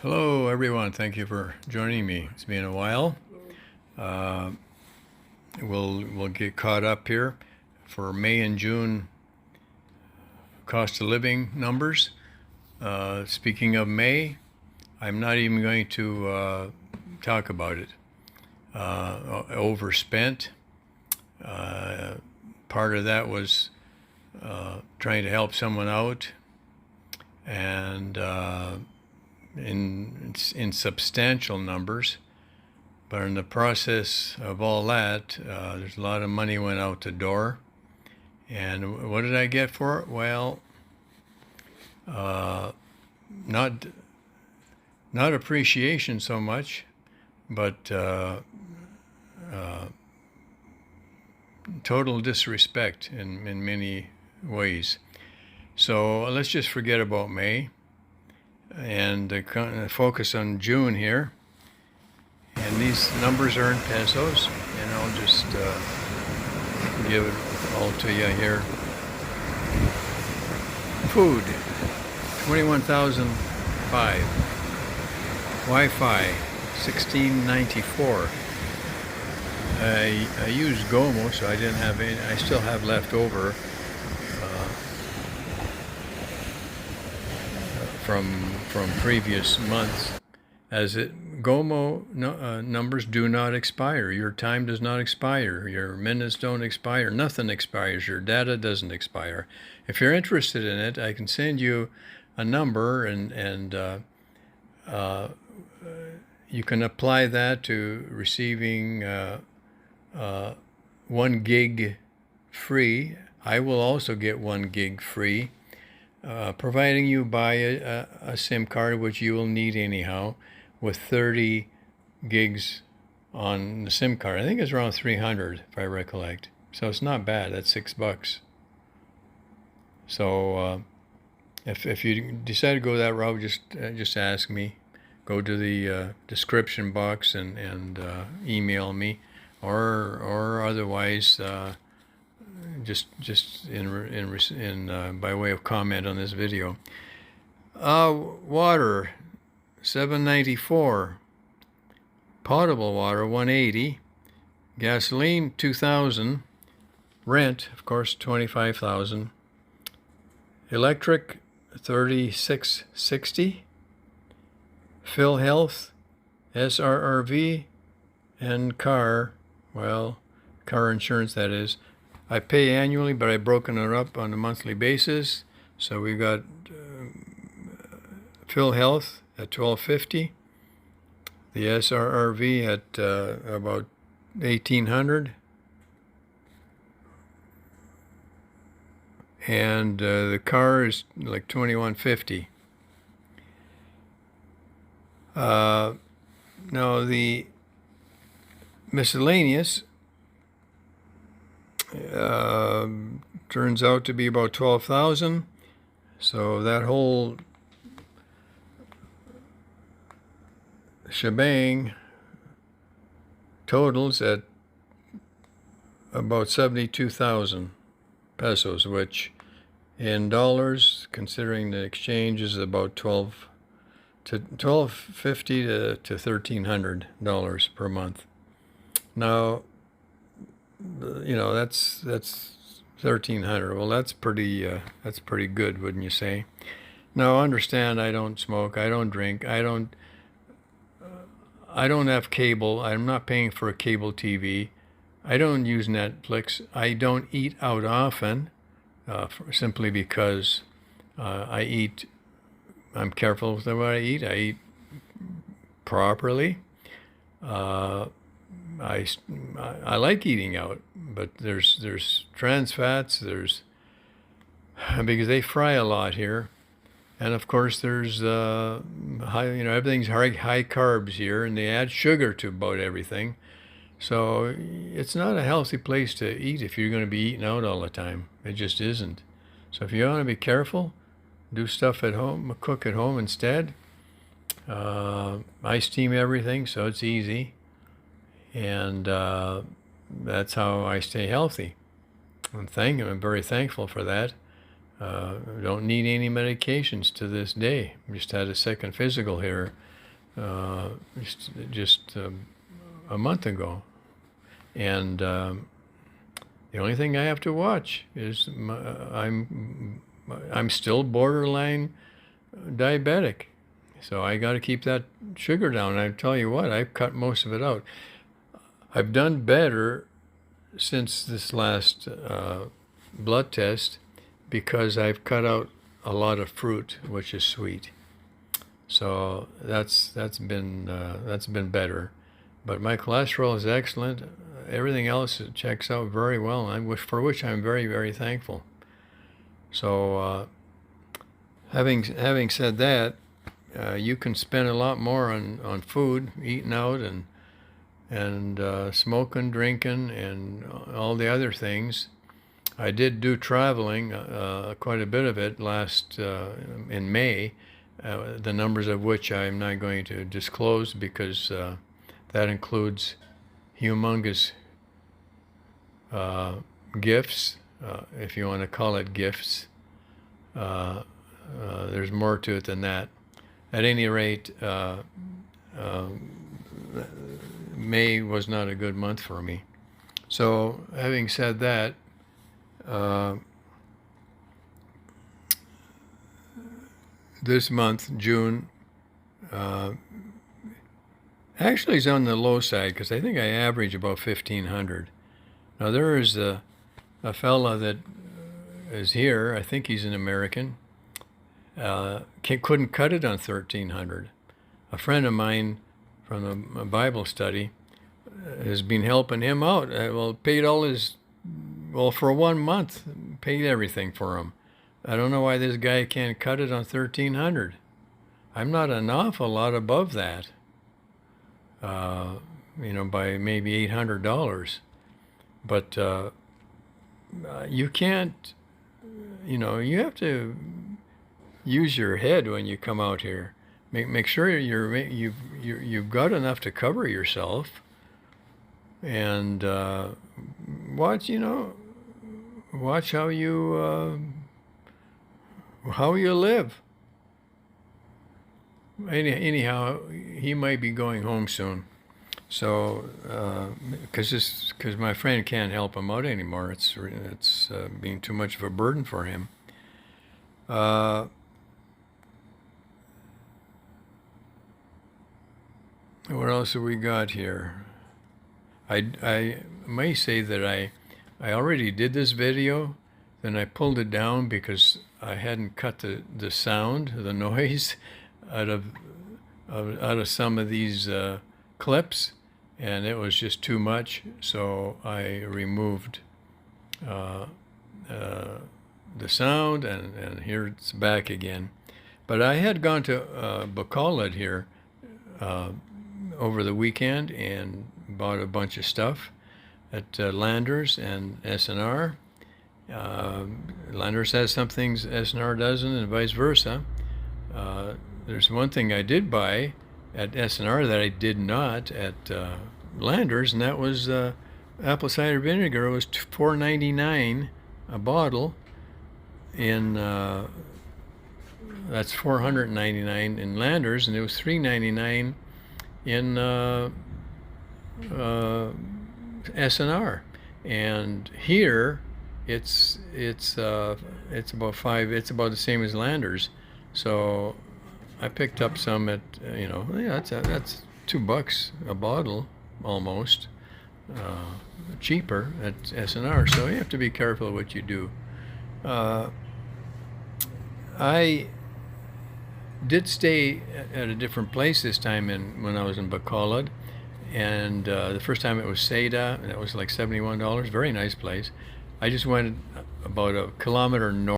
Hello, everyone. Thank you for joining me. It's been a while. Uh, we'll get caught up here for May and June cost of living numbers. Speaking of May, I'm not even going to talk about it. Overspent. Part of that was trying to help someone out, and in substantial numbers. But in the process of all that, there's a lot of money went out the door. And what did I get for it? Well, not appreciation so much, but total disrespect in many ways. So let's just forget about May and focus on June here. And these numbers are in pesos, and I'll just give it all to you here. Food, 21,005. Wi-Fi, 1694. I used Gomo, so I didn't have any. I still have left over from previous months, as Gomo numbers do not expire. Your time does not expire. Your minutes don't expire. Nothing expires. Your data doesn't expire. If you're interested in it, I can send you a number, and you can apply that to receiving 1 gig free. I will also get 1 gig free, providing you buy a SIM card, which you will need anyhow, with 30 gigs on the SIM card. I think it's around 300 if I recollect. So it's not bad. That's $6. So if you decide to go that route, just ask me. Go to the description box and email me, or otherwise just in by way of comment on this video. Water, $7.94. Potable water, $1.80. Gasoline, $2,000. Rent, of course, $25,000. Electric, $36.60. Phil Health, SRRV, and car insurance, that is. I pay annually, but I've broken it up on a monthly basis. So we got Phil Health at $12.50, the SRRV at about $1,800, and the car is like $21.50. Now the miscellaneous turns out to be about 12,000. So that whole shebang totals at about 72,000 pesos, which in dollars, considering the exchange, is about $1,250 to $1,300 per month. Now, that's $1,300. Well, that's pretty good, wouldn't you say? Now, understand, I don't smoke, I don't drink, I don't have cable. I'm not paying for a cable TV. I don't use Netflix. I don't eat out often, simply because I'm careful with what I eat. I eat properly. I like eating out, but there's trans fats. Because they fry a lot here. And of course, there's everything's high carbs here, and they add sugar to about everything. So it's not a healthy place to eat if you're going to be eating out all the time. It just isn't. So if you want to be careful, do stuff at home, cook at home instead. I steam everything, so it's easy, and that's how I stay healthy. I'm very thankful for that. Don't need any medications to this day. Just had a second physical here just a month ago. And the only thing I have to watch is I'm still borderline diabetic. So I got to keep that sugar down. And I tell you what, I've cut most of it out. I've done better since this last blood test because I've cut out a lot of fruit, which is sweet. So that's been better. But my cholesterol is excellent. Everything else checks out very well, for which I'm very, very thankful. So having said that, you can spend a lot more on food, eating out, and smoking, drinking, and all the other things. I did do traveling, quite a bit of it in May, the numbers of which I'm not going to disclose because that includes humongous gifts, if you want to call it gifts. There's more to it than that. At any rate, May was not a good month for me. So having said that, this month, June, actually is on the low side because I think I average about 1,500. Now there is a fella that is here. I think he's an American. Couldn't cut it on 1,300. A friend of mine from a Bible study has been helping him out. Paid all his, for 1 month, paid everything for him. I don't know why this guy can't cut it on 1,300. I'm not an awful lot above that, by maybe $800. But you can't, you have to use your head when you come out here. Make sure you've got enough to cover yourself, and watch how you live. Anyhow, he might be going home soon, so because my friend can't help him out anymore. It's being too much of a burden for him. What else have we got here? I may say that I already did this video, then I pulled it down because I hadn't cut the sound, the noise out of some of these clips, and it was just too much, so I removed the sound, and here it's back again. But I had gone to Bacolod here over the weekend and bought a bunch of stuff at Landers and S&R. Landers has some things S&R doesn't, and vice versa. There's one thing I did buy at S&R that I did not at Landers, and that was apple cider vinegar. It was $4.99 a bottle. That's $499 in Landers, and it was $3.99 in S&R. And here it's about the same as Landers. So I picked up some at that's $2 a bottle almost, cheaper at S&R. So you have to be careful what you do. I did stay at a different place this time when I was in Bacolod, and the first time it was Seda, and it was like $71. Very nice place. I just went about a kilometer north.